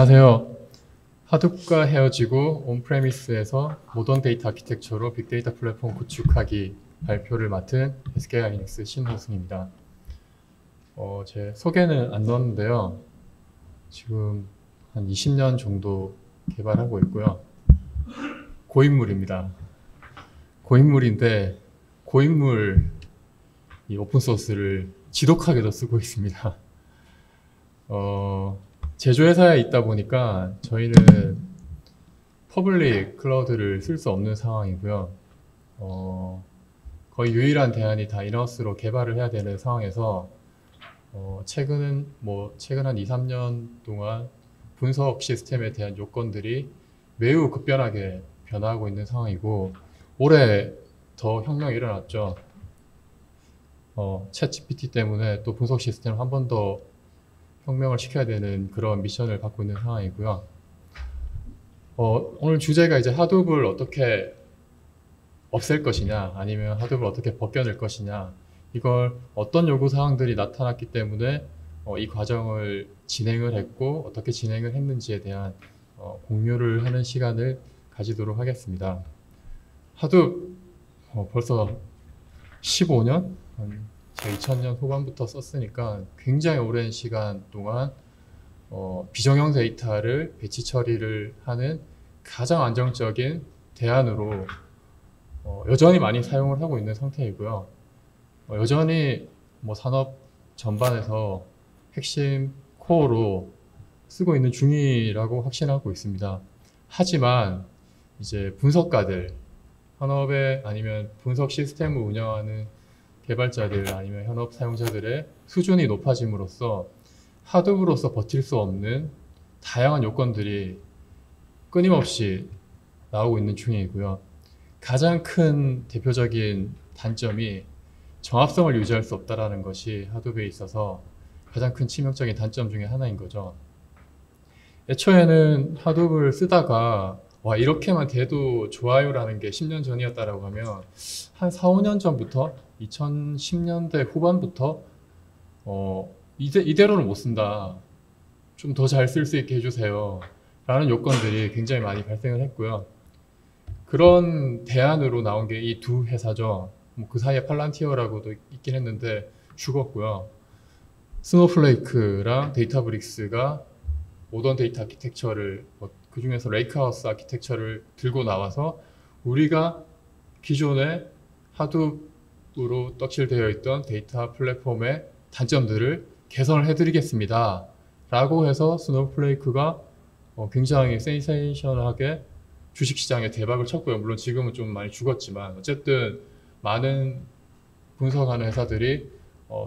안녕하세요. 하둡과 헤어지고 온프레미스에서 모던 데이터 아키텍처로 빅데이터 플랫폼 구축하기 발표를 맡은 SK 하이닉스 신호승입니다. 제 소개는 안 넣었는데요. 지금 한 20년 정도 개발하고 있고요. 고인물입니다. 고인물인데 고인물 이 오픈소스를 지독하게도 쓰고 있습니다. 제조회사에 있다 보니까 저희는 퍼블릭 클라우드를 쓸 수 없는 상황이고요. 거의 유일한 대안이 다 인하우스로 개발을 해야 되는 상황에서 최근 한 2, 3년 동안 분석 시스템에 대한 요건들이 매우 급변하게 변화하고 있는 상황이고 올해 더 혁명이 일어났죠. 챗GPT 때문에 또 분석 시스템을 한 번 더 혁명을 시켜야 되는 그런 미션을 받고 있는 상황이고요. 오늘 주제가 이제 하둡을 어떻게 없앨 것이냐, 아니면 하둡을 어떻게 벗겨낼 것이냐, 이걸 어떤 요구사항들이 나타났기 때문에 이 과정을 진행을 했고, 어떻게 진행을 했는지에 대한 공유를 하는 시간을 가지도록 하겠습니다. 하둡, 벌써 15년? 제가 2000년 후반부터 썼으니까 굉장히 오랜 시간 동안 비정형 데이터를 배치 처리를 하는 가장 안정적인 대안으로 여전히 많이 사용을 하고 있는 상태이고요. 여전히 산업 전반에서 핵심 코어로 쓰고 있는 중이라고 확신하고 있습니다. 하지만 이제 분석가들, 현업에 아니면 분석 시스템을 운영하는 개발자들 아니면 현업 사용자들의 수준이 높아짐으로써 하둡으로서 버틸 수 없는 다양한 요건들이 끊임없이 나오고 있는 중이고요. 가장 큰 대표적인 단점이 정합성을 유지할 수 없다는 것이 하둡에 있어서 가장 큰 치명적인 단점 중에 하나인 거죠. 애초에는 하둡을 쓰다가 와 이렇게만 돼도 좋아요라는 게 10년 전이었다라고 하면 한 4, 5년 전부터 2010년대 후반부터 이대로는 못 쓴다. 좀 더 잘 쓸 수 있게 해주세요. 라는 요건들이 굉장히 많이 발생을 했고요. 그런 대안으로 나온 게 이 두 회사죠. 그 사이에 팔란티어라고도 있긴 했는데 죽었고요. 스노우플레이크랑 데이터브릭스가 모던 데이터 아키텍처를 그 중에서 레이크하우스 아키텍처를 들고 나와서 우리가 기존에 하둡으로 떡칠되어 있던 데이터 플랫폼의 단점들을 개선을 해드리겠습니다. 라고 해서 스노우플레이크가 굉장히 센세이셔널하게 주식시장에 대박을 쳤고요. 물론 지금은 좀 많이 죽었지만 어쨌든 많은 분석하는 회사들이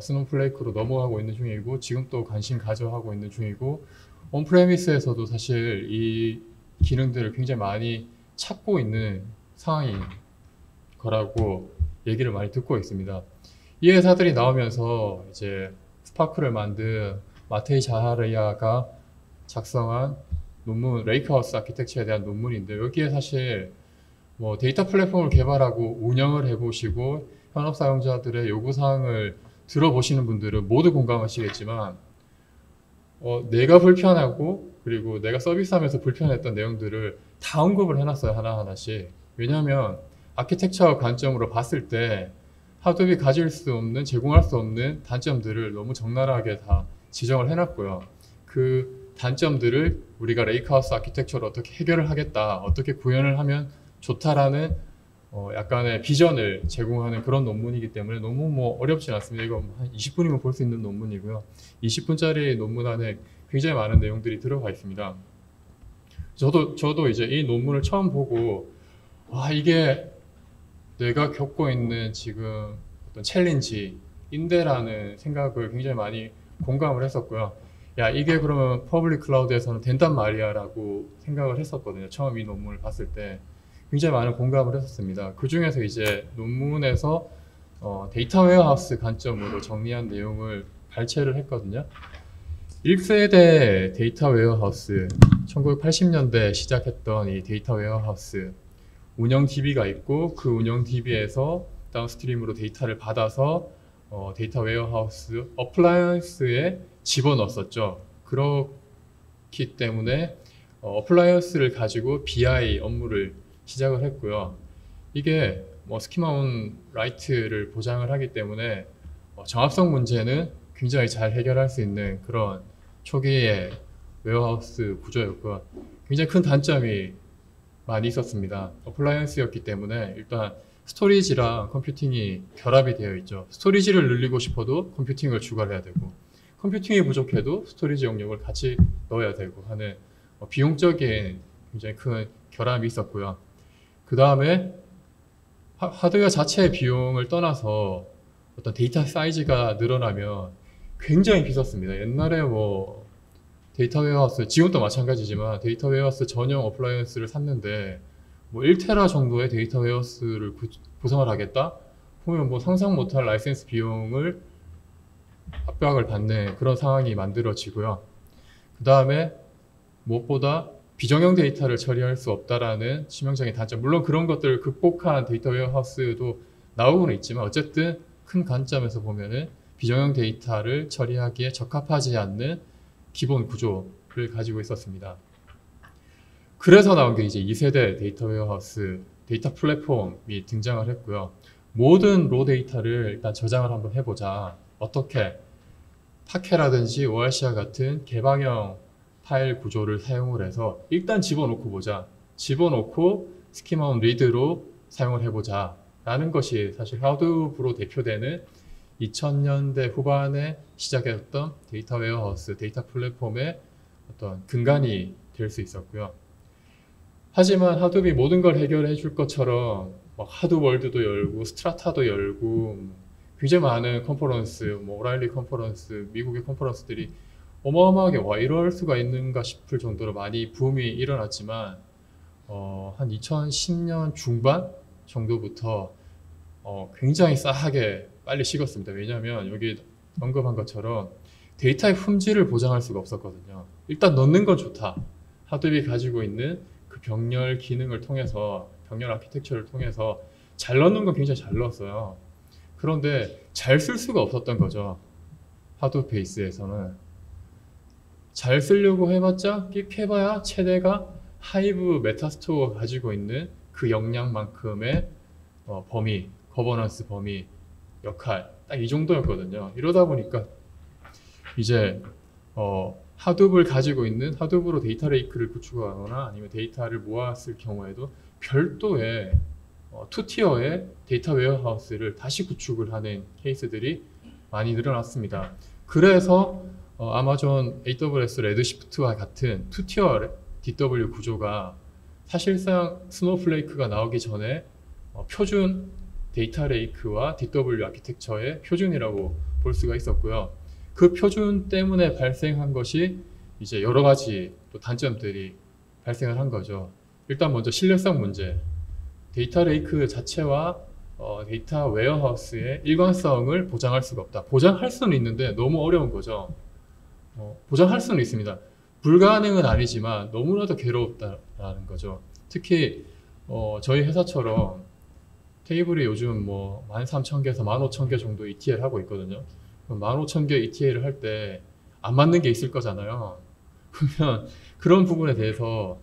스노우플레이크로 넘어가고 있는 중이고 지금 또 관심 가져하고 있는 중이고 온프레미스에서도 사실 이 기능들을 굉장히 많이 찾고 있는 상황인 거라고 얘기를 많이 듣고 있습니다. 이 회사들이 나오면서 이제 스파크를 만든 마테이 자하르야가 작성한 논문, 레이크하우스 아키텍처에 대한 논문인데 여기에 사실 데이터 플랫폼을 개발하고 운영을 해보시고 현업 사용자들의 요구사항을 들어보시는 분들은 모두 공감하시겠지만 내가 불편하고 그리고 내가 서비스하면서 불편했던 내용들을 다 언급을 해놨어요. 하나하나씩. 왜냐하면 아키텍처 관점으로 봤을 때 하둡이 가질 수 없는, 제공할 수 없는 단점들을 너무 적나라하게 다 지정을 해놨고요. 그 단점들을 우리가 레이크하우스 아키텍처로 어떻게 해결을 하겠다, 어떻게 구현을 하면 좋다라는 약간의 비전을 제공하는 그런 논문이기 때문에 너무 어렵진 않습니다. 이거 한 20분이면 볼 수 있는 논문이고요. 20분짜리 논문 안에 굉장히 많은 내용들이 들어가 있습니다. 저도 이제 이 논문을 처음 보고 와 이게 내가 겪고 있는 지금 어떤 챌린지인데라는 생각을 굉장히 많이 공감을 했었고요. 야 이게 그러면 퍼블릭 클라우드에서는 된단 말이야 라고 생각을 했었거든요. 처음 이 논문을 봤을 때 굉장히 많은 공감을 했었습니다. 그 중에서 이제 논문에서 데이터 웨어하우스 관점으로 정리한 내용을 발췌를 했거든요. 1세대 데이터 웨어하우스, 1980년대 시작했던 이 데이터 웨어하우스 운영 DB가 있고 그 운영 DB에서 다운스트림으로 데이터를 받아서 데이터 웨어하우스 어플라이언스에 집어넣었었죠. 그렇게 않기 때문에 어플라이언스를 가지고 BI 업무를 시작을 했고요. 이게 뭐 스키마 온 라이트를 보장을 하기 때문에 정합성 문제는 굉장히 잘 해결할 수 있는 그런 초기의 웨어하우스 구조였고요. 굉장히 큰 단점이 많이 있었습니다. 어플라이언스였기 때문에 일단 스토리지랑 컴퓨팅이 결합이 되어 있죠. 스토리지를 늘리고 싶어도 컴퓨팅을 추가해야 되고, 컴퓨팅이 부족해도 스토리지 용량을 같이 넣어야 되고 하는 비용적인 굉장히 큰 결함이 있었고요. 그 다음에 하드웨어 자체의 비용을 떠나서 어떤 데이터 사이즈가 늘어나면 굉장히 비쌌습니다. 옛날에 뭐 데이터 웨어하우스, 지금도 마찬가지지만 데이터 웨어하우스 전용 어플라이언스를 샀는데 뭐 1테라 정도의 데이터 웨어하우스를 구성을 하겠다? 보면 뭐 상상 못할 라이센스 비용을 압박을 받는 그런 상황이 만들어지고요. 그 다음에 무엇보다 비정형 데이터를 처리할 수 없다라는 치명적인 단점. 물론 그런 것들을 극복한 데이터 웨어하우스도 나오고는 있지만 어쨌든 큰 관점에서 보면은 비정형 데이터를 처리하기에 적합하지 않는 기본 구조를 가지고 있었습니다. 그래서 나온 게 이제 2세대 데이터 웨어하우스, 데이터 플랫폼이 등장을 했고요. 모든 로 데이터를 일단 저장을 한번 해보자. 어떻게? 파케라든지 ORC와 같은 개방형 파일 구조를 사용을 해서 일단 집어넣고 보자. 집어넣고 스키마 온 리드로 사용을 해보자. 라는 것이 사실 하드브로 대표되는 2000년대 후반에 시작했던 데이터 웨어하우스, 데이터 플랫폼의 어떤 근간이 될 수 있었고요. 하지만 하둡이 모든 걸 해결해 줄 것처럼 막 하드월드도 열고 스트라타도 열고 굉장히 많은 컨퍼런스, 뭐 오라일리 컨퍼런스, 미국의 컨퍼런스들이 어마어마하게 와 이럴 수가 있는가 싶을 정도로 많이 붐이 일어났지만 한 2010년 중반 정도부터 굉장히 싸하게 빨리 식었습니다. 왜냐하면 여기 언급한 것처럼 데이터의 품질을 보장할 수가 없었거든요. 일단 넣는 건 좋다. 하둡이 가지고 있는 그 병렬 기능을 통해서, 병렬 아키텍처를 통해서 잘 넣는 건 굉장히 잘 넣었어요. 그런데 잘 쓸 수가 없었던 거죠. 하둡 베이스에서는. 잘 쓰려고 해봤자, 끽해봐야 최대가 하이브 메타스토어가 가지고 있는 그 역량만큼의 범위, 거버넌스 범위, 역할, 딱 이 정도였거든요. 이러다 보니까 이제 하둡을 가지고 있는 하둡으로 데이터 레이크를 구축하거나 아니면 데이터를 모았을 경우에도 별도의 2티어의 데이터 웨어하우스를 다시 구축을 하는 케이스들이 많이 늘어났습니다. 그래서 아마존 AWS 레드시프트와 같은 2티어 DW 구조가 사실상 스노우플레이크가 나오기 전에 표준 데이터 레이크와 DW 아키텍처의 표준이라고 볼 수가 있었고요. 그 표준 때문에 발생한 것이 이제 여러 가지 또 단점들이 발생을 한 거죠. 일단 먼저 신뢰성 문제. 데이터 레이크 자체와 데이터 웨어하우스의 일관성을 보장할 수가 없다. 보장할 수는 있는데 너무 어려운 거죠. 보장할 수는 있습니다. 불가능은 아니지만 너무나도 괴롭다라는 거죠. 특히 저희 회사처럼 테이블이 요즘 뭐 13,000개에서 15,000개 정도 ETL 하고 있거든요. 15,000개 ETL을 할 때 안 맞는 게 있을 거잖아요. 그러면 그런 부분에 대해서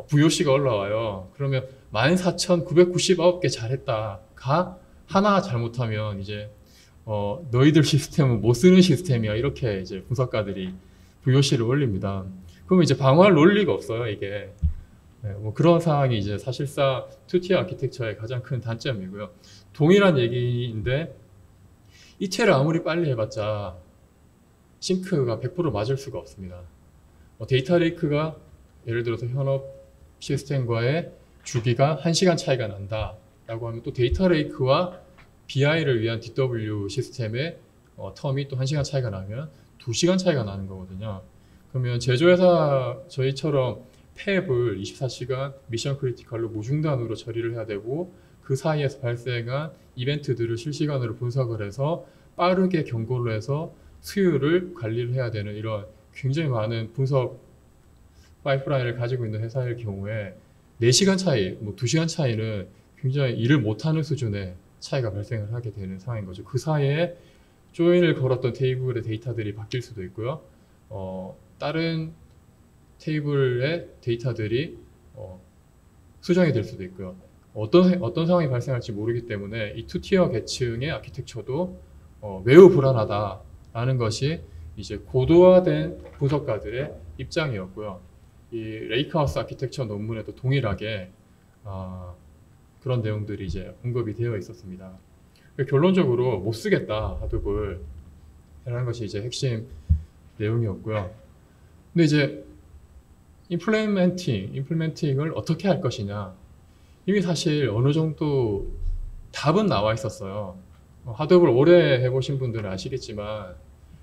VOC가 올라와요. 그러면 14,999개 잘했다가 하나 잘못하면 이제 너희들 시스템은 못 쓰는 시스템이야. 이렇게 이제 분석가들이 VOC를 올립니다. 그러면 이제 방어할 논리가 없어요, 이게. 네, 뭐 그런 상황이 이제 사실상 2티어 아키텍처의 가장 큰 단점이고요. 동일한 얘기인데 ETL을 아무리 빨리 해봤자 싱크가 100% 맞을 수가 없습니다. 데이터 레이크가 예를 들어서 현업 시스템과의 주기가 1시간 차이가 난다 라고 하면 또 데이터 레이크와 BI를 위한 DW 시스템의 텀이 또 1시간 차이가 나면 2시간 차이가 나는 거거든요. 그러면 제조회사 저희처럼 팹을 24시간 미션 크리티컬로 무중단으로 처리를 해야 되고 그 사이에서 발생한 이벤트들을 실시간으로 분석을 해서 빠르게 경고를 해서 수율을 관리를 해야 되는 이런 굉장히 많은 분석 파이프라인을 가지고 있는 회사일 경우에 4시간 차이, 뭐 2시간 차이는 굉장히 일을 못하는 수준의 차이가 발생을 하게 되는 상황인 거죠. 그 사이에 조인을 걸었던 테이블의 데이터들이 바뀔 수도 있고요. 다른 테이블의 데이터들이 수정이 될 수도 있고요. 어떤 상황이 발생할지 모르기 때문에 이 투티어 계층의 아키텍처도 매우 불안하다라는 것이 이제 고도화된 분석가들의 입장이었고요. 이 레이크하우스 아키텍처 논문에도 동일하게 그런 내용들이 이제 언급이 되어 있었습니다. 결론적으로 못 쓰겠다 하둡을 라는 것이 이제 핵심 내용이었고요. 근데 이제 임플리멘팅을 어떻게 할 것이냐, 이미 사실 어느 정도 답은 나와 있었어요. 하드업을 오래 해보신 분들은 아시겠지만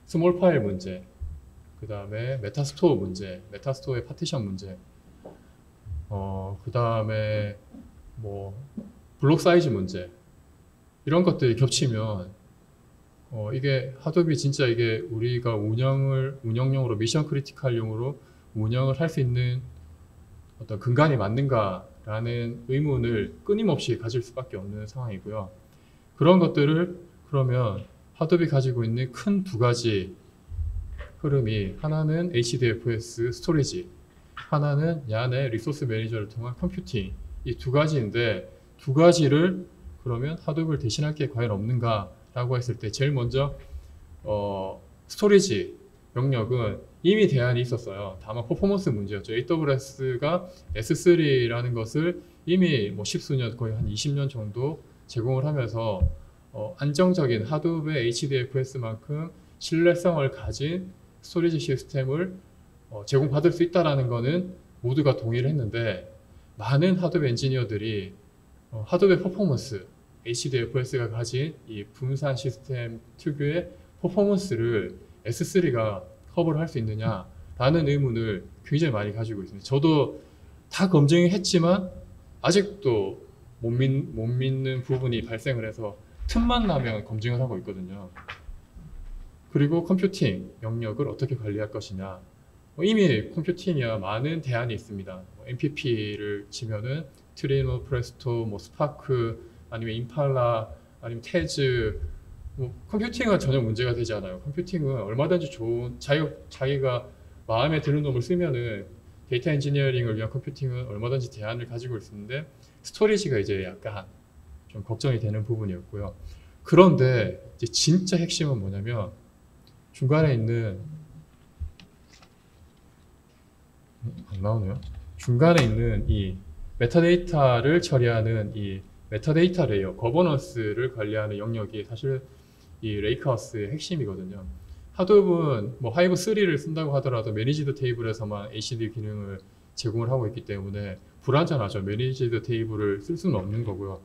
스몰 파일 문제, 그 다음에 메타스토어 문제, 메타스토어의 파티션 문제, 그 다음에 뭐 블록 사이즈 문제, 이런 것들이 겹치면 이게 하드업이 진짜 이게 우리가 운영용으로 미션 크리티컬용으로 운영을 할 수 있는 어떤 근간이 맞는가라는 의문을 끊임없이 가질 수밖에 없는 상황이고요. 그런 것들을 그러면 하드업이 가지고 있는 큰 두 가지 흐름이, 하나는 HDFS 스토리지, 하나는 야내 리소스 매니저를 통한 컴퓨팅, 이 두 가지인데, 두 가지를 그러면 하드업을 대신할 게 과연 없는가 라고 했을 때 제일 먼저 스토리지 영역은 이미 대안이 있었어요. 다만 퍼포먼스 문제였죠. AWS가 S3라는 것을 이미 뭐 십수년, 거의 한 20년 정도 제공을 하면서 안정적인 하드업의 HDFS만큼 신뢰성을 가진 스토리지 시스템을 제공받을 수 있다는 것은 모두가 동의를 했는데, 많은 하드업 엔지니어들이 하드업의 퍼포먼스, HDFS가 가진 이 분산 시스템 특유의 퍼포먼스를 S3가 커버를 할 수 있느냐라는 의문을 굉장히 많이 가지고 있습니다. 저도 다 검증했지만 아직도 못 믿는 부분이 발생을 해서 틈만 나면 검증을 하고 있거든요. 그리고 컴퓨팅 영역을 어떻게 관리할 것이냐. 이미 컴퓨팅이야 많은 대안이 있습니다. MPP를 치면은 트리노, 프레스토, 뭐 스파크, 아니면 임팔라, 아니면 테즈, 컴퓨팅은 전혀 문제가 되지 않아요. 컴퓨팅은 얼마든지 좋은, 자기가 마음에 드는 놈을 쓰면은 데이터 엔지니어링을 위한 컴퓨팅은 얼마든지 대안을 가지고 있는데, 스토리지가 이제 약간 좀 걱정이 되는 부분이었고요. 그런데 이제 진짜 핵심은 뭐냐면, 중간에 있는, 안 나오네요. 중간에 있는 이 메타데이터를 처리하는 이 메타데이터 레이어, 거버넌스를 관리하는 영역이 사실 이 레이크하우스의 핵심이거든요. 하드업은 뭐 하이브 3를 쓴다고 하더라도 매니지드 테이블에서만 HD 기능을 제공을 하고 있기 때문에 불안전하죠. 매니지드 테이블을 쓸 수는 없는 거고요.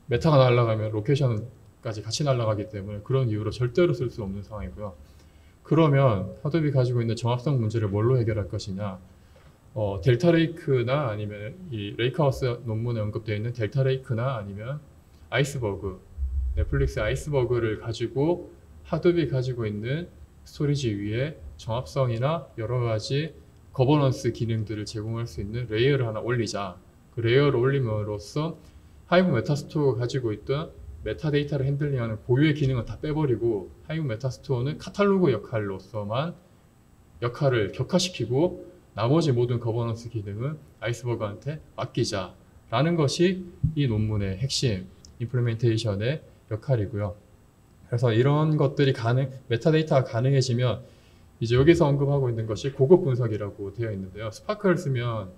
메타가 날아가면 로케이션까지 같이 날아가기 때문에 그런 이유로 절대로 쓸 수 없는 상황이고요. 그러면 하드업이 가지고 있는 정합성 문제를 뭘로 해결할 것이냐? 델타 레이크나 아니면 이 레이크하우스 논문에 언급되어 있는 델타 레이크나 아니면 아이스버그, 넷플릭스 아이스버그를 가지고 하드업이 가지고 있는 스토리지 위에 정합성이나 여러 가지 거버넌스 기능들을 제공할 수 있는 레이어를 하나 올리자. 그 레이어를 올림으로써 하이브 메타스토어가 가지고 있던 메타데이터를 핸들링하는 고유의 기능은 다 빼버리고 하이브 메타스토어는 카탈로그 역할로서만 역할을 격화시키고 나머지 모든 거버넌스 기능은 아이스버그한테 맡기자라는 것이 이 논문의 핵심 임플리멘테이션의 역할이고요. 그래서 이런 것들이 메타데이터가 가능해지면 이제 여기서 언급하고 있는 것이 고급 분석이라고 되어 있는데요. 스파크를 쓰면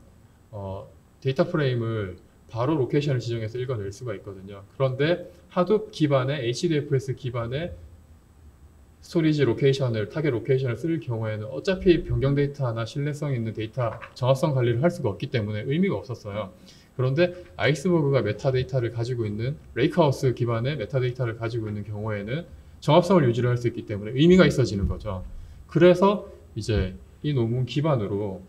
데이터 프레임을 바로 로케이션을 지정해서 읽어낼 수가 있거든요. 그런데 하둡 기반의 HDFS 기반의 스토리지 로케이션을, 타겟 로케이션을 쓸 경우에는 어차피 변경 데이터나 신뢰성 있는 데이터 정합성 관리를 할 수가 없기 때문에 의미가 없었어요. 그런데 아이스버그가 메타데이터를 가지고 있는, 레이크하우스 기반의 메타데이터를 가지고 있는 경우에는 정합성을 유지를 할 수 있기 때문에 의미가 있어지는 거죠. 그래서 이제 이 논문 기반으로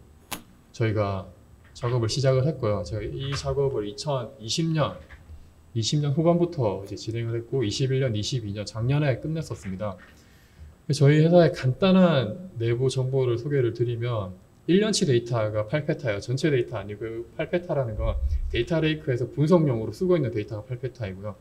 저희가 작업을 시작을 했고요. 제가 이 작업을 2020년 후반부터 이제 진행을 했고 21년, 22년 작년에 끝냈었습니다. 저희 회사의 간단한 내부 정보를 소개를 드리면 1년치 데이터가 8페타예요. 전체 데이터 아니고 8페타라는 건 데이터 레이크에서 분석용으로 쓰고 있는 데이터가 8페타이고요.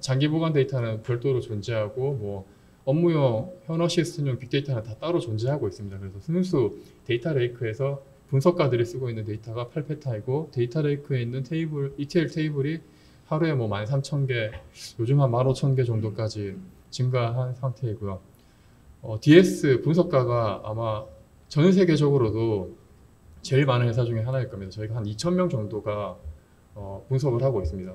장기 보관 데이터는 별도로 존재하고 뭐 업무용 현어 시스템용 빅데이터는 다 따로 존재하고 있습니다. 그래서 순수 데이터 레이크에서 분석가들이 쓰고 있는 데이터가 8페타이고 데이터 레이크에 있는 테이블, ETL 테이블이 하루에 뭐 13,000개, 요즘 한 15,000개 정도까지 증가한 상태이고요. DS 분석가가 아마 전 세계적으로도 제일 많은 회사 중에 하나일 겁니다. 저희가 한 2,000명 정도가 분석을 하고 있습니다.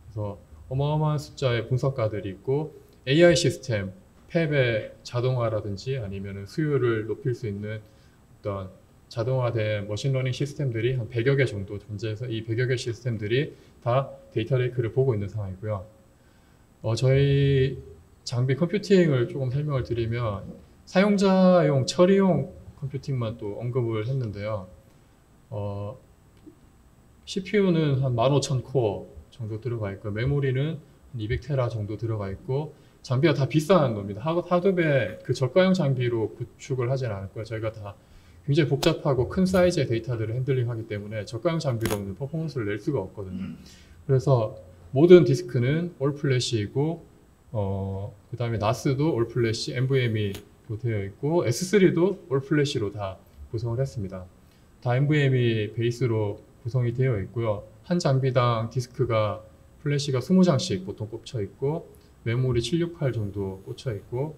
그래서 어마어마한 숫자의 분석가들이 있고 AI 시스템, 팹의 자동화라든지 아니면 수요를 높일 수 있는 어떤 자동화된 머신러닝 시스템들이 한 100여 개 정도 존재해서 이 100여 개 시스템들이 다 데이터 레이크를 보고 있는 상황이고요. 저희 장비 컴퓨팅을 조금 설명을 드리면 사용자용 처리용 컴퓨팅만 또 언급을 했는데요. CPU는 한 15,000코어 정도 들어가 있고 메모리는 200테라 정도 들어가 있고 장비가 다 비싼 겁니다. 하드웨어 그 저가형 장비로 구축을 하지는 않을 거예요. 저희가 다 굉장히 복잡하고 큰 사이즈의 데이터들을 핸들링하기 때문에 저가형 장비로는 퍼포먼스를 낼 수가 없거든요. 그래서 모든 디스크는 올 플래시이고 그 다음에 NAS도 올 플래시, NVMe로 되어 있고 S3도 올 플래시로 다 구성을 했습니다. 다 NVMe 베이스로 구성이 되어 있고요. 한 장비당 디스크가 플래시가 20장씩 보통 꽂혀 있고 메모리 768 정도 꽂혀 있고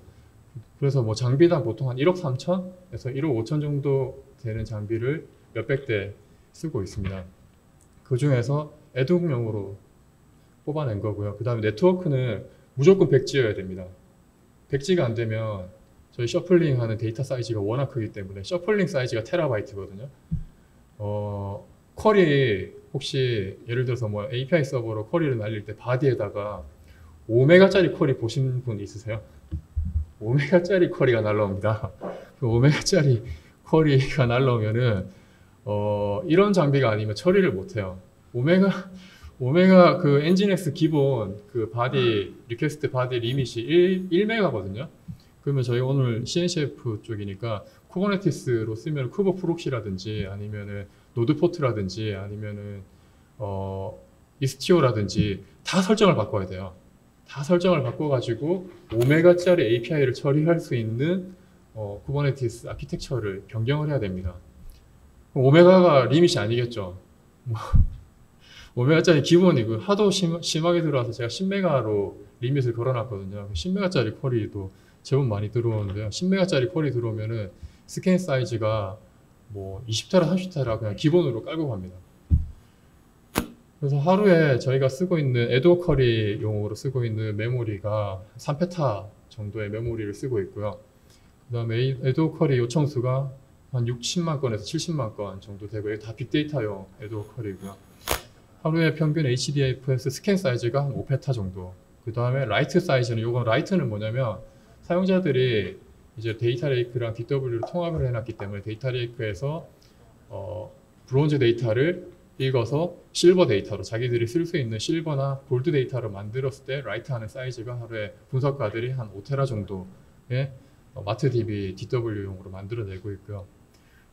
그래서 뭐 장비당 보통 한 1억 3천에서 1억 5천 정도 되는 장비를 몇백 대 쓰고 있습니다. 그 중에서 애동용으로 뽑아낸 거고요. 그 다음에 네트워크는 무조건 백지여야 됩니다. 백지가 안 되면 저희 셔플링 하는 데이터 사이즈가 워낙 크기 때문에 셔플링 사이즈가 테라바이트거든요. 쿼리 혹시 예를 들어서 뭐 API 서버로 쿼리를 날릴 때 바디에다가 5메가짜리 쿼리 보신 분 있으세요? 5메가짜리 쿼리가 날라옵니다. 그 5메가짜리 쿼리가 날라오면은 이런 장비가 아니면 처리를 못해요. 5메가 그 엔진엑스 기본 그 바디 리퀘스트 바디 리밋이 1메가거든요. 그러면 저희 오늘 CNCF 쪽이니까 쿠버네티스로 쓰면 쿠버 프록시라든지 아니면은 노드포트라든지 아니면은 이스티오라든지 다 설정을 바꿔야 돼요. 다 설정을 바꿔가지고 5메가짜리 API를 처리할 수 있는 쿠버네티스 아키텍처를 변경을 해야 됩니다. 5메가가 리밋이 아니겠죠. 5메가짜리 기본이고 하도 심하게 들어와서 제가 10메가로 리밋을 걸어놨거든요. 10메가짜리 쿼리도 제법 많이 들어오는데요. 10메가짜리 쿼리 들어오면은 스캔 사이즈가 뭐 20테라, 30테라 그냥 기본으로 깔고 갑니다. 그래서 하루에 저희가 쓰고 있는 에드워 쿼리용으로 쓰고 있는 메모리가 3페타 정도의 메모리를 쓰고 있고요. 그 다음에 에드워 쿼리 요청수가 한 60만 건에서 70만 건 정도 되고 이게 다 빅데이터용 에드워 쿼리고요. 하루에 평균 HDFS 스캔 사이즈가 한 5페타 정도. 그 다음에 라이트 사이즈는 요건 라이트는 뭐냐면 사용자들이 이제 데이터 레이크랑 DW를 통합을 해놨기 때문에 데이터 레이크에서 브론즈 데이터를 읽어서 실버 데이터로 자기들이 쓸 수 있는 실버나 골드 데이터로 만들었을 때 라이트하는 사이즈가 하루에 분석가들이 한 5테라 정도의 마트DB DW용으로 만들어내고 있고요.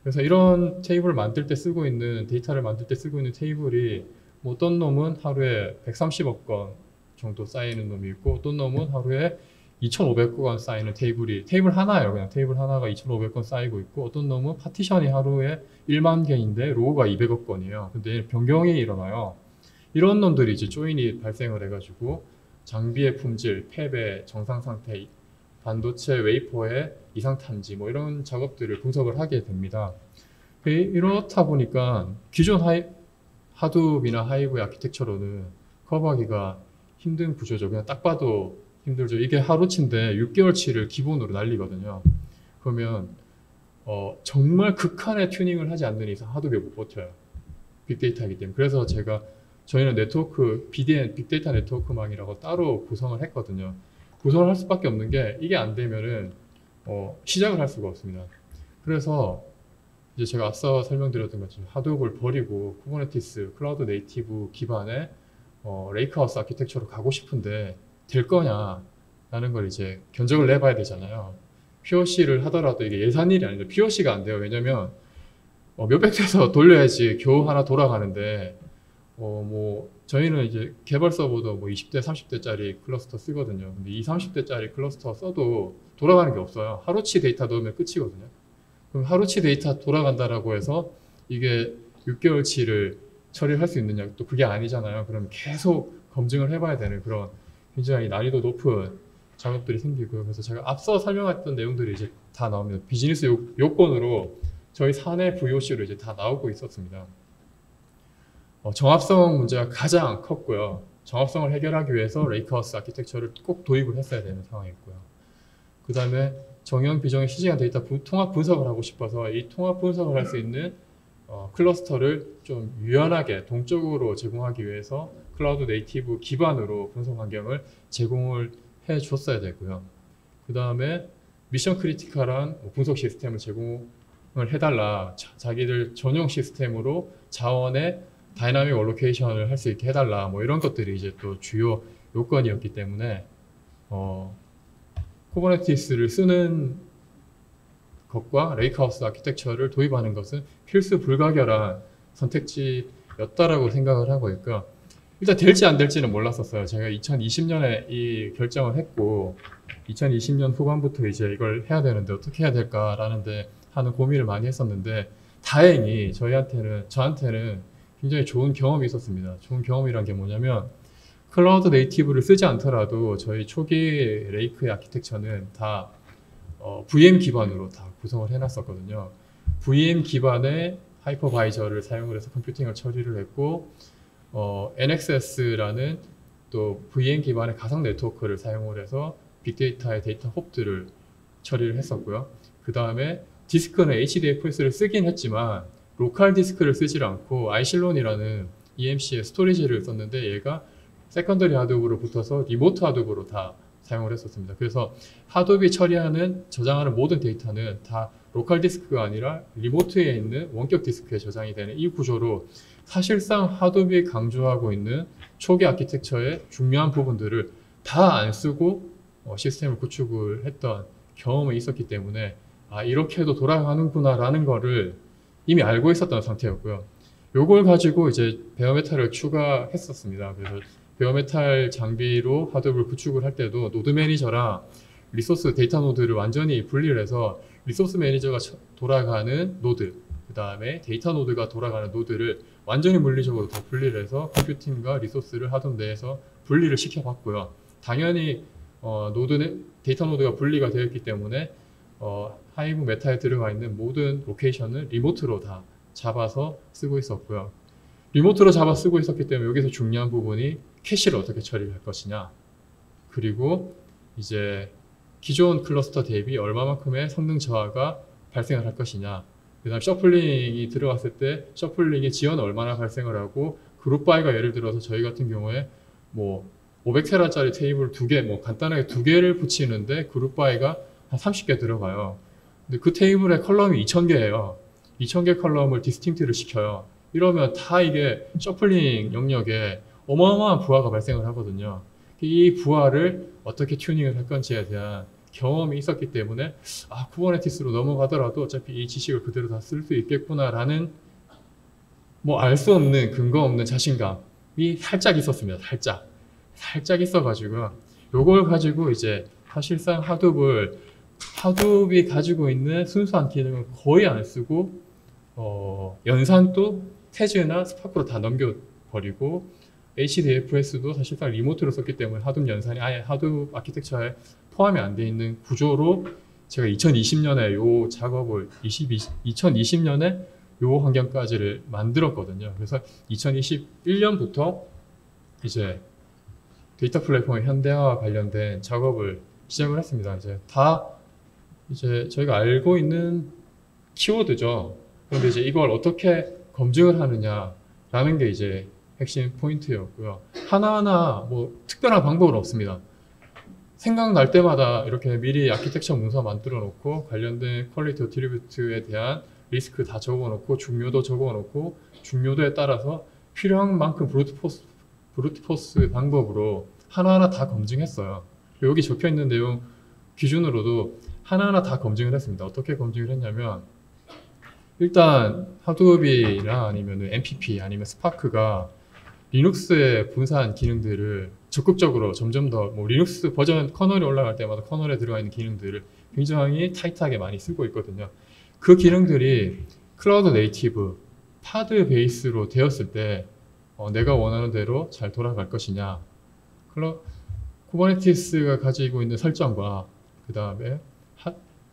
그래서 이런 테이블을 만들 때 쓰고 있는 데이터를 만들 때 쓰고 있는 테이블이 뭐 어떤 놈은 하루에 130억 건 정도 쌓이는 놈이 있고 어떤 놈은 하루에 2,500건 쌓이는 테이블 하나예요. 그냥 테이블 하나가 2,500건 쌓이고 있고 어떤 놈은 파티션이 하루에 1만 개인데 로우가 200억 건이에요. 근데 변경이 일어나요. 이런 놈들이 이제 조인이 발생을 해가지고 장비의 품질, 팹의 정상 상태, 반도체 웨이퍼의 이상 탐지 뭐 이런 작업들을 분석을 하게 됩니다. 이렇다 보니까 기존 하둡이나 하이브의 아키텍처로는 커버하기가 힘든 구조죠. 그냥 딱 봐도 힘들죠. 이게 하루치인데 6개월치를 기본으로 날리거든요. 그러면 정말 극한의 튜닝을 하지 않는 이상 하드웨어 못 버텨요. 빅데이터이기 때문에. 그래서 저희는 네트워크, BDN, 빅데이터 네트워크망이라고 따로 구성을 했거든요. 구성을 할 수밖에 없는 게 이게 안 되면은 시작을 할 수가 없습니다. 그래서 이제 제가 앞서 설명드렸던 것처럼 하드웨어를 버리고 쿠버네티스, 클라우드 네이티브 기반의 레이크하우스 아키텍처로 가고 싶은데 될 거냐 라는 걸 이제 견적을 내봐야 되잖아요. POC를 하더라도 이게 예산 일이 아닌데 POC가 안 돼요. 왜냐면 몇백 대에서 돌려야지 겨우 하나 돌아가는데 뭐 저희는 이제 개발 서버도 뭐 20대, 30대짜리 클러스터 쓰거든요. 근데 20, 30대짜리 클러스터 써도 돌아가는 게 없어요. 하루치 데이터 넣으면 끝이거든요. 그럼 하루치 데이터 돌아간다라고 해서 이게 6개월치를 처리할 수 있느냐? 또 그게 아니잖아요. 그럼 계속 검증을 해봐야 되는 그런 굉장히 난이도 높은 작업들이 생기고요. 그래서 제가 앞서 설명했던 내용들이 이제 다 나옵니다. 비즈니스 요건으로 저희 사내 VOC로 이제 다 나오고 있었습니다. 정합성 문제가 가장 컸고요. 정합성을 해결하기 위해서 레이크하우스 아키텍처를 꼭 도입을 했어야 되는 상황이었고요. 그 다음에 정형, 비정형, 실시간 데이터 통합 분석을 하고 싶어서 이 통합 분석을 할 수 있는 클러스터를 좀 유연하게 동적으로 제공하기 위해서 클라우드 네이티브 기반으로 분석 환경을 제공을 해 줬어야 되고요. 그 다음에 미션 크리티컬한 분석 시스템을 제공을 해달라. 자기들 전용 시스템으로 자원의 다이나믹 얼로케이션을 할 수 있게 해달라. 뭐 이런 것들이 이제 또 주요 요건이었기 때문에 쿠버네티스를 쓰는 것과 레이크하우스 아키텍처를 도입하는 것은 필수 불가결한 선택지였다라고 생각을 하고 있고요. 일단 될지 안 될지는 몰랐었어요. 제가 2020년에 이 결정을 했고 2020년 후반부터 이제 이걸 해야 되는데 어떻게 해야 될까라는데 하는 고민을 많이 했었는데 다행히 저한테는 굉장히 좋은 경험이 있었습니다. 좋은 경험이란 게 뭐냐면 클라우드 네이티브를 쓰지 않더라도 저희 초기 레이크의 아키텍처는 다 VM 기반으로 다 구성을 해놨었거든요. VM 기반의 하이퍼바이저를 사용을 해서 컴퓨팅을 처리를 했고 NXS라는 또 VM 기반의 가상 네트워크를 사용을 해서 빅데이터의 데이터 홉들을 처리를 했었고요. 그 다음에 디스크는 HDFS를 쓰긴 했지만 로컬 디스크를 쓰질 않고 아이실론이라는 EMC의 스토리지를 썼는데 얘가 세컨더리 하드업으로 붙어서 리모트 하드업으로 다 사용을 했었습니다. 그래서 하드업이 처리하는 저장하는 모든 데이터는 다 로컬 디스크가 아니라 리모트에 있는 원격 디스크에 저장이 되는 이 구조로 사실상 하드업이 강조하고 있는 초기 아키텍처의 중요한 부분들을 다 안 쓰고 시스템을 구축을 했던 경험이 있었기 때문에 이렇게 해도 돌아가는구나 라는 거를 이미 알고 있었던 상태였고요. 요걸 가지고 이제 베어메탈을 추가했었습니다. 그래서 베어메탈 장비로 하드업을 구축을 할 때도 노드 매니저랑 리소스 데이터 노드를 완전히 분리를 해서 리소스 매니저가 돌아가는 노드, 그 다음에 데이터 노드가 돌아가는 노드를 완전히 물리적으로 다 분리를 해서 컴퓨팅과 리소스를 하던 데에서 분리를 시켜봤고요. 당연히 데이터 노드가 분리가 되어 있기 때문에 하이브 메타에 들어가 있는 모든 로케이션을 리모트로 다 잡아서 쓰고 있었고요. 리모트로 잡아 쓰고 있었기 때문에 여기서 중요한 부분이 캐시를 어떻게 처리할 것이냐, 그리고 이제 기존 클러스터 대비 얼마만큼의 성능 저하가 발생을 할 것이냐, 그 다음 셔플링이 들어갔을 때 셔플링의 지연은 얼마나 발생을 하고 그룹 바이가 예를 들어서 저희 같은 경우에 뭐 500테라짜리 테이블 2개, 뭐 간단하게 2개를 붙이는데 그룹 바이가 한 30개 들어가요. 근데 그 테이블에 컬럼이 2000개예요. 2000개 컬럼을 디스팅트를 시켜요. 이러면 다 이게 셔플링 영역에 어마어마한 부하가 발생을 하거든요. 이 부하를 어떻게 튜닝을 할 건지에 대한 경험이 있었기 때문에 쿠버네티스로 넘어가더라도 어차피 이 지식을 그대로 다 쓸 수 있겠구나라는 뭐 알 수 없는 근거 없는 자신감이 살짝 있었습니다. 살짝 있어가지고 요걸 가지고 이제 사실상 하드업이 가지고 있는 순수한 기능을 거의 안 쓰고 연산도 태즈나 스파크로 다 넘겨버리고 HDFS도 사실상 리모트로 썼기 때문에 하드업 연산이 아예 하드업 아키텍처에 포함이 안 돼 있는 구조로 제가 2020년에 요 작업을 2020년에 요 환경까지를 만들었거든요. 그래서 2021년부터 이제 데이터 플랫폼의 현대화와 관련된 작업을 시작을 했습니다. 이제 저희가 알고 있는 키워드죠. 그런데 이제 이걸 어떻게 검증을 하느냐라는 게 이제 핵심 포인트였고요. 하나하나 뭐 특별한 방법은 없습니다. 생각날 때마다 이렇게 미리 아키텍처 문서 만들어 놓고 관련된 퀄리티 어트리뷰트에 대한 리스크 다 적어 놓고 중요도 적어 놓고 중요도에 따라서 필요한 만큼 브루트포스 방법으로 하나하나 다 검증했어요. 여기 적혀 있는 내용 기준으로도 하나하나 다 검증을 했습니다. 어떻게 검증을 했냐면 일단 하드업이나 아니면 MPP 아니면 스파크가 리눅스의 분산 기능들을 적극적으로 점점 더 뭐 리눅스 버전 커널이 올라갈 때마다 커널에 들어가 있는 기능들을 굉장히 타이트하게 많이 쓰고 있거든요. 그 기능들이 클라우드 네이티브 파드 베이스로 되었을 때 내가 원하는 대로 잘 돌아갈 것이냐. 쿠버네티스가 가지고 있는 설정과 그 다음에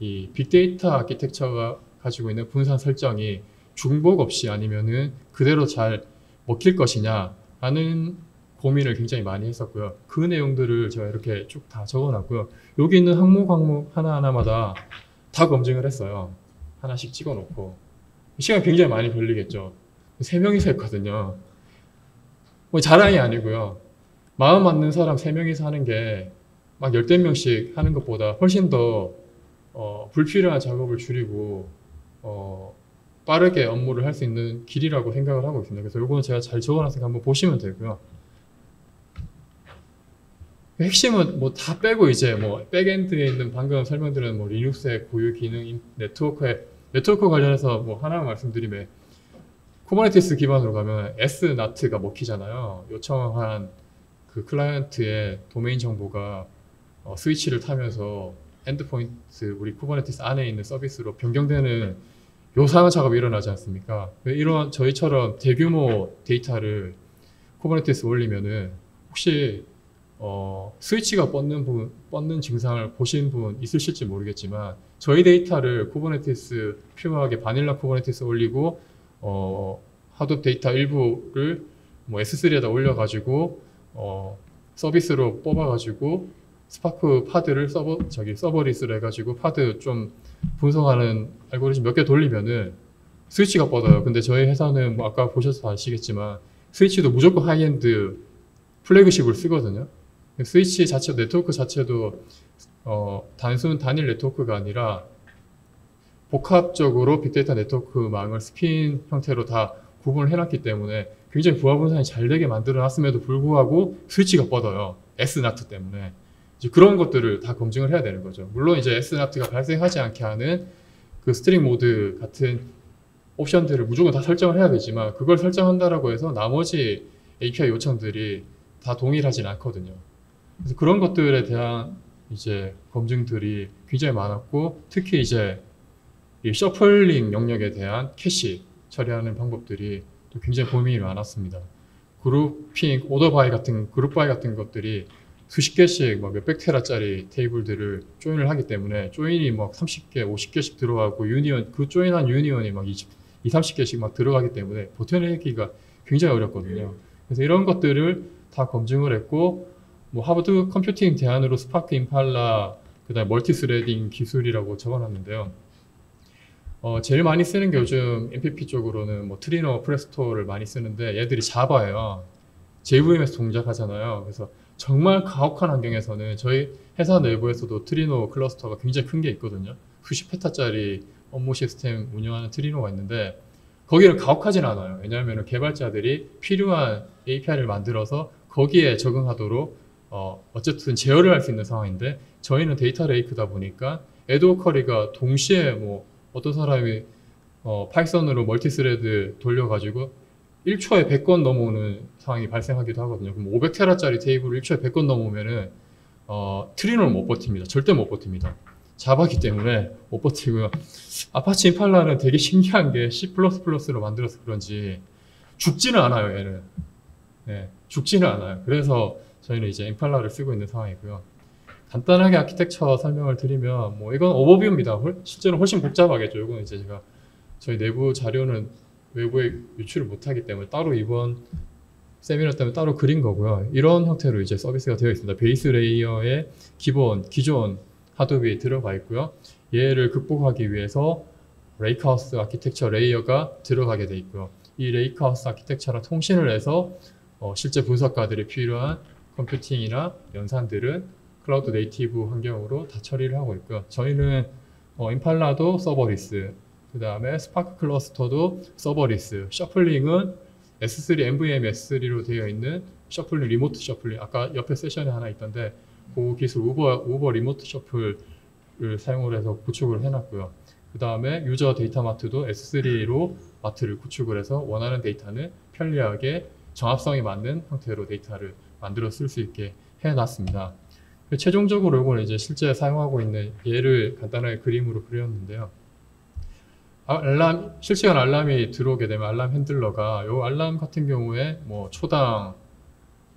이 빅데이터 아키텍처가 가지고 있는 분산 설정이 중복 없이 아니면은 그대로 잘 먹힐 것이냐 라는 고민을 굉장히 많이 했었고요. 그 내용들을 제가 이렇게 쭉 다 적어놨고요. 여기 있는 항목 하나하나마다 다 검증을 했어요. 하나씩 찍어놓고. 시간 굉장히 많이 걸리겠죠. 3명이서 했거든요. 뭐 자랑이 아니고요. 마음 맞는 사람 3명이서 하는 게 막 10명씩 하는 것보다 훨씬 더 불필요한 작업을 줄이고 빠르게 업무를 할 수 있는 길이라고 생각을 하고 있습니다. 그래서 이거는 제가 잘 적어놨으니까 한번 보시면 되고요. 핵심은 뭐 다 빼고 이제 뭐 백엔드에 있는 방금 설명드린 뭐 리눅스의 고유 기능, 네트워크 관련해서 뭐 하나 말씀드리면 쿠버네티스 기반으로 가면 SNAT가 먹히잖아요. 요청한 그 클라이언트의 도메인 정보가 스위치를 타면서 엔드포인트 우리 쿠버네티스 안에 있는 서비스로 변경되는 요상한 작업이 일어나지 않습니까? 이런 저희처럼 대규모 데이터를 쿠버네티스 올리면은 혹시 스위치가 뻗는 증상을 보신 분 있으실지 모르겠지만 저희 데이터를 쿠버네티스 퓨어하게 바닐라 쿠버네티스 올리고 하둡 데이터 일부를 뭐 S3에다 올려가지고 서비스로 뽑아가지고 스파크 파드를 서버리스로 해가지고 파드 좀 분석하는 알고리즘 몇 개 돌리면은 스위치가 뻗어요. 근데 저희 회사는 뭐 아까 보셔서 아시겠지만 스위치도 무조건 하이엔드 플래그십을 쓰거든요. 스위치 자체, 네트워크 자체도 단순 단일 네트워크가 아니라 복합적으로 빅데이터 네트워크망을 스핀 형태로 다 구분을 해놨기 때문에 굉장히 부하 분산이 잘 되게 만들어 놨음에도 불구하고 스위치가 뻗어요. SNAT 때문에. 이제 그런 것들을 다 검증을 해야 되는 거죠. 물론 이제 SNAT가 발생하지 않게 하는 그 스트링 모드 같은 옵션들을 무조건 다 설정을 해야 되지만 그걸 설정한다라고 해서 나머지 API 요청들이 다 동일하진 않거든요. 그래서 그런 것들에 대한 이제 검증들이 굉장히 많았고 특히 이제 이 셔플링 영역에 대한 캐시 처리하는 방법들이 또 굉장히 고민이 많았습니다. 그룹핑, 오더바이 같은 그룹바이 같은 것들이 수십 개씩 막 몇백 테라짜리 테이블들을 조인을 하기 때문에 조인이 막 30개, 50개씩 들어가고 유니언 그 조인한 유니언이 막 20, 30개씩 막 들어가기 때문에 버텨내기가 굉장히 어렵거든요. 그래서 이런 것들을 다 검증을 했고 뭐 하버드 컴퓨팅 대안으로 스파크 임팔라 그다음에 멀티스레딩 기술이라고 적어놨는데요. 제일 많이 쓰는 게 요즘 MPP 쪽으로는 뭐 트리노, 프레스토를 많이 쓰는데 얘들이 자바예요. JVM에서 동작하잖아요. 그래서 정말 가혹한 환경에서는 저희 회사 내부에서도 트리노 클러스터가 굉장히 큰 게 있거든요. 수십 페타짜리 업무 시스템 운영하는 트리노가 있는데 거기는 가혹하진 않아요. 왜냐하면 개발자들이 필요한 API를 만들어서 거기에 적응하도록 어쨌든 제어를 할 수 있는 상황인데 저희는 데이터 레이크다 보니까 에드워 커리가 동시에 뭐 어떤 사람이 파이썬으로 멀티스레드 돌려가지고 1초에 100건 넘어오는 상황이 발생하기도 하거든요. 그럼 500테라짜리 테이블을 1초에 100건 넘어오면은 트리노를 못 버팁니다. 절대 못 버팁니다. 자바기 때문에 못 버티고요. 아파치 임팔라는 되게 신기한 게 C++로 만들어서 그런지 죽지는 않아요, 얘는. 네, 죽지는 않아요. 그래서 저희는 이제 임팔라를 쓰고 있는 상황이고요. 간단하게 아키텍처 설명을 드리면 뭐 이건 오버뷰입니다. 실제로 훨씬 복잡하겠죠. 이건 이제 제가 저희 내부 자료는 외부에 유출을 못하기 때문에 따로 이번 세미나 때문에 따로 그린 거고요. 이런 형태로 이제 서비스가 되어 있습니다. 베이스 레이어에 기존 하드웨어에 들어가 있고요. 얘를 극복하기 위해서 레이크하우스 아키텍처 레이어가 들어가게 돼 있고요. 이 레이크하우스 아키텍처랑 통신을 해서 실제 분석가들이 필요한 컴퓨팅이나 연산들은 클라우드 네이티브 환경으로 다 처리를 하고 있고요. 저희는 임팔라도 서버리스, 그 다음에 스파크 클러스터도 서버리스, 셔플링은 S3, NVM S3로 되어 있는 셔플링, 리모트 셔플링, 아까 옆에 세션에 하나 있던데 그 기술 우버 리모트 셔플을 사용을 해서 구축을 해놨고요. 그 다음에 유저 데이터 마트도 S3로 마트를 구축을 해서 원하는 데이터는 편리하게 정합성이 맞는 형태로 데이터를 만들어 쓸 수 있게 해놨습니다. 최종적으로 이거는 이제 실제 사용하고 있는 예를 간단하게 그림으로 그렸는데요. 실시간 알람이 들어오게 되면 알람 핸들러가 이 알람 같은 경우에 뭐 초당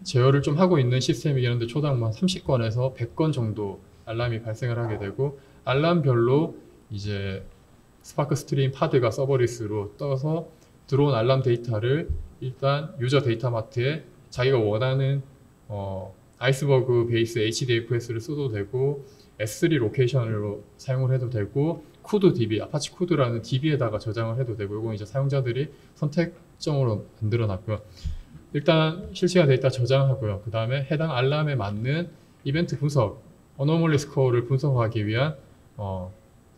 제어를 좀 하고 있는 시스템이긴 한데 초당 한 30건에서 100건 정도 알람이 발생을 하게 되고 알람별로 이제 스파크 스트림 파드가 서버리스로 떠서 들어온 알람 데이터를 일단 유저 데이터 마트에 자기가 원하는 아이스버그 베이스 HDFS를 써도 되고 S3 로케이션으로 사용을 해도 되고 쿠드 DB, 아파치 쿠드라는 DB에다가 저장을 해도 되고 이건 이제 사용자들이 선택점으로 만들어 놨고요. 일단 실시간 데이터 저장하고요. 그 다음에 해당 알람에 맞는 이벤트 분석, 어노멀리 스코어를 분석하기 위한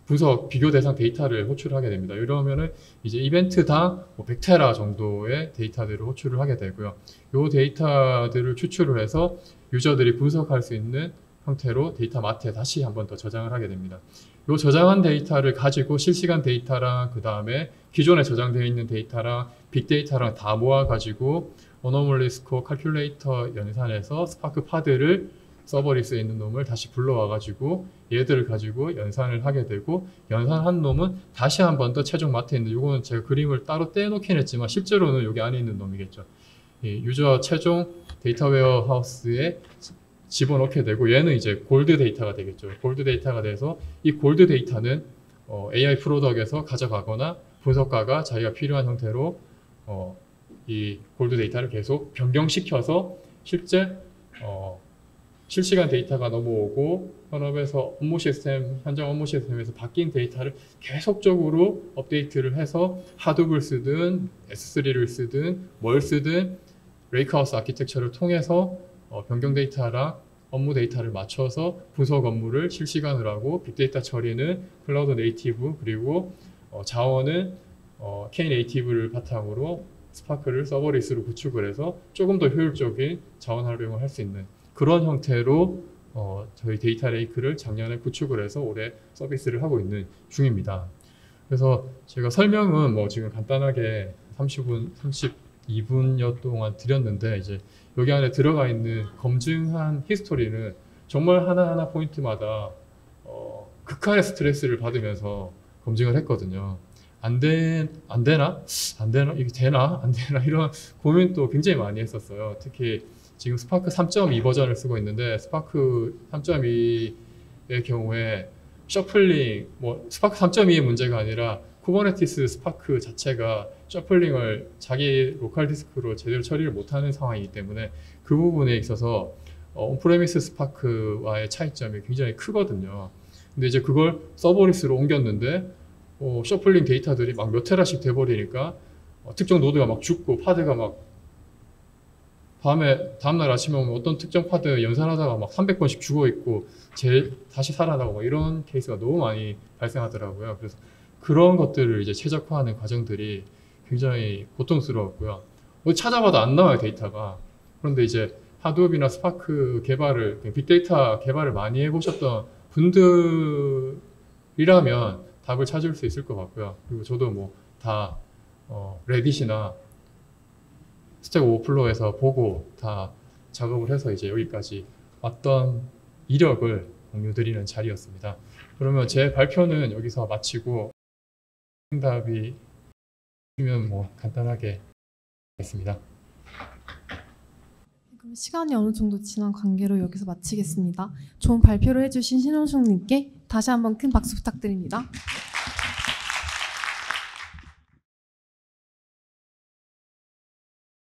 분석 비교 대상 데이터를 호출하게 됩니다. 이러면은 이제 이벤트당 100테라 정도의 데이터들을 호출을 하게 되고요. 이 데이터들을 추출을 해서 유저들이 분석할 수 있는 형태로 데이터 마트에 다시 한 번 더 저장을 하게 됩니다. 이 저장한 데이터를 가지고 실시간 데이터랑 그 다음에 기존에 저장되어 있는 데이터랑 빅데이터랑 다 모아가지고 어노멀리 스코어 칼큘레이터 연산해서 스파크 파드를 서버리스에 있는 놈을 다시 불러와가지고 얘들을 가지고 연산을 하게 되고 연산한 놈은 다시 한 번 더 최종 마트에 있는 이거는 제가 그림을 따로 떼놓긴 했지만 실제로는 여기 안에 있는 놈이겠죠. 유저 최종 데이터 웨어하우스에 집어넣게 되고 얘는 이제 골드 데이터가 되겠죠. 골드 데이터가 돼서 이 골드 데이터는 AI 프로덕에서 가져가거나 분석가가 자기가 필요한 형태로 이 골드 데이터를 계속 변경시켜서 실제 실시간 데이터가 넘어오고 현업에서 현장 업무 시스템에서 바뀐 데이터를 계속적으로 업데이트를 해서 하둡을 쓰든 S3를 쓰든 뭘 쓰든 레이크하우스 아키텍처를 통해서 변경 데이터랑 업무 데이터를 맞춰서 분석 업무를 실시간으로 하고 빅데이터 처리는 클라우드 네이티브 그리고 자원은 K네이티브를 바탕으로 스파크를 서버리스로 구축을 해서 조금 더 효율적인 자원 활용을 할 수 있는 그런 형태로 저희 데이터 레이크를 작년에 구축을 해서 올해 서비스를 하고 있는 중입니다. 그래서 제가 설명은 뭐 지금 간단하게 32분여 동안 드렸는데 이제 여기 안에 들어가 있는 검증한 히스토리는 정말 하나하나 포인트마다 극한의 스트레스를 받으면서 검증을 했거든요. 안 되나? 이게 되나? 안 되나? 이런 고민도 굉장히 많이 했었어요. 특히 지금 스파크 3.2 버전을 쓰고 있는데 스파크 3.2의 경우에 셔플링, 스파크 3.2의 문제가 아니라 쿠버네티스 스파크 자체가 셔플링을 자기 로컬 디스크로 제대로 처리를 못하는 상황이기 때문에 그 부분에 있어서 온프레미스 스파크와의 차이점이 굉장히 크거든요. 근데 이제 그걸 서버리스로 옮겼는데 셔플링 데이터들이 막 몇 테라씩 돼버리니까 특정 노드가 막 죽고 파드가 막 다음날 아침에 오면 어떤 특정 파드 연산하다가 막 300번씩 죽어있고 다시 살아나고 막 이런 케이스가 너무 많이 발생하더라고요. 그래서 그런 것들을 이제 최적화하는 과정들이 굉장히 고통스러웠고요. 찾아봐도 안 나와요, 데이터가. 그런데 이제 하둡이나 스파크 개발을, 빅데이터 개발을 많이 해보셨던 분들이라면 답을 찾을 수 있을 것 같고요. 그리고 저도 다 레딧이나 스택 오버플로우에서 보고 다 작업을 해서 이제 여기까지 왔던 이력을 공유드리는 자리였습니다. 그러면 제 발표는 여기서 마치고 답이 있으면 간단하게 하겠습니다. 그럼 시간이 어느 정도 지난 관계로 여기서 마치겠습니다. 좋은 발표를 해주신 신원숙님께 다시 한번 큰 박수 부탁드립니다.